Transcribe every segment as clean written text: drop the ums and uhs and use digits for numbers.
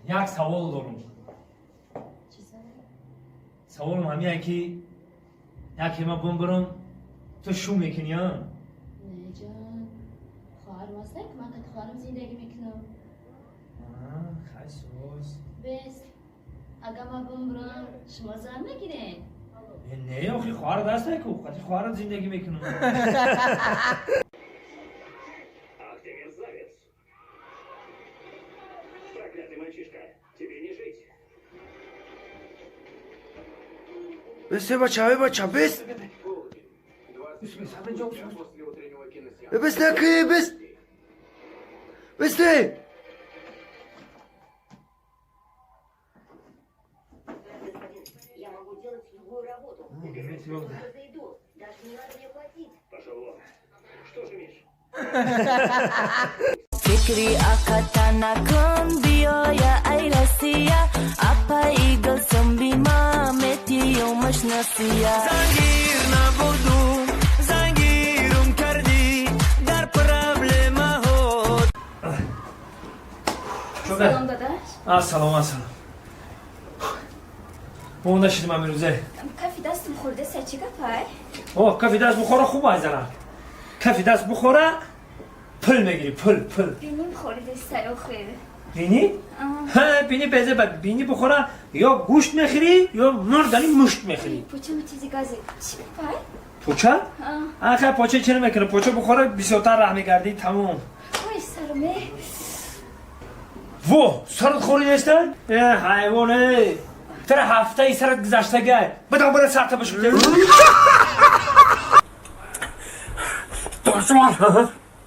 یک سوال دارم. سوالم همینه که یکی ما برم تو شو میکنی ها؟ نه جان خواهر واسه که من که خواهرم زندگی میکنم. خیلی سوز بس اگه ما برم شما زن نگیرین. نه آخی خواهر دست نکو خواهر خواهرم زندگی میکنم. Ах ты мерзавец! Проклятый мальчишка, тебе не жить. بس بچه بس بس نکی بس نه Я могу делать любую работу. Зайду. Даже не надо мне платить. Пошел вон. Что же, Миш? فکری آخاتانا کن بیایا ای رسیا اپای گلسم بیما متی و مشناسیا زنگیر نبودم زنگیرم کردی در پرابلم هود سلام داداش. سلام مونده شدیم همین روزه. کافی دستم خورده سه چی گفای؟ کافی دست بخوره خوب ایزنه. کافی دست بخوره پل میگیری پل بینیم خورده سر و خیر. بینی؟ بینی بزه بینی بخوره یا گوشت میخوری یا مردنی مشت میخوری. پوچه می چیزی گازه چی گفای؟ پوچه؟ آخه پوچه چی نمیکنه پوچه بخوره بسیارتر رحمی گردی تموم. وای سرمه. سرت خوری نیستن؟ حیوانه تر هفته ای سرت گذشته گه بده سرت بشو دشمن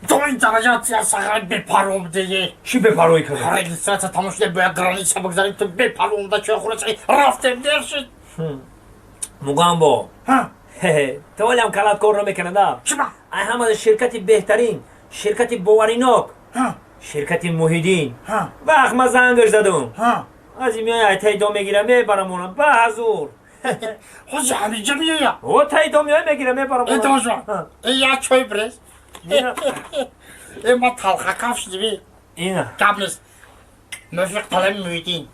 تو این درجات یا سقط بپروم دیگه چی بپروی کنه؟ خیلی ساعت تمام شده باید گرانیچه بگذاریم تو بپروم دا چه خورده چه رفتیم درشید مگم با تو ولی هم کلات کار رو میکنه دا چی با؟ ای هم از شرکتی بهترین شرکتی باوریناک شرکتی موهیدین وقت ما زنگش زدم از این میای تاییدا میگیرم میبرمونم به حضور خوش همینجا میایم او تاییدا میای میگیرم میبرمونم ای دشمن ای یا چای برس ای ما تلخه کفش دیوی اینه قبل است موفق طلب میدین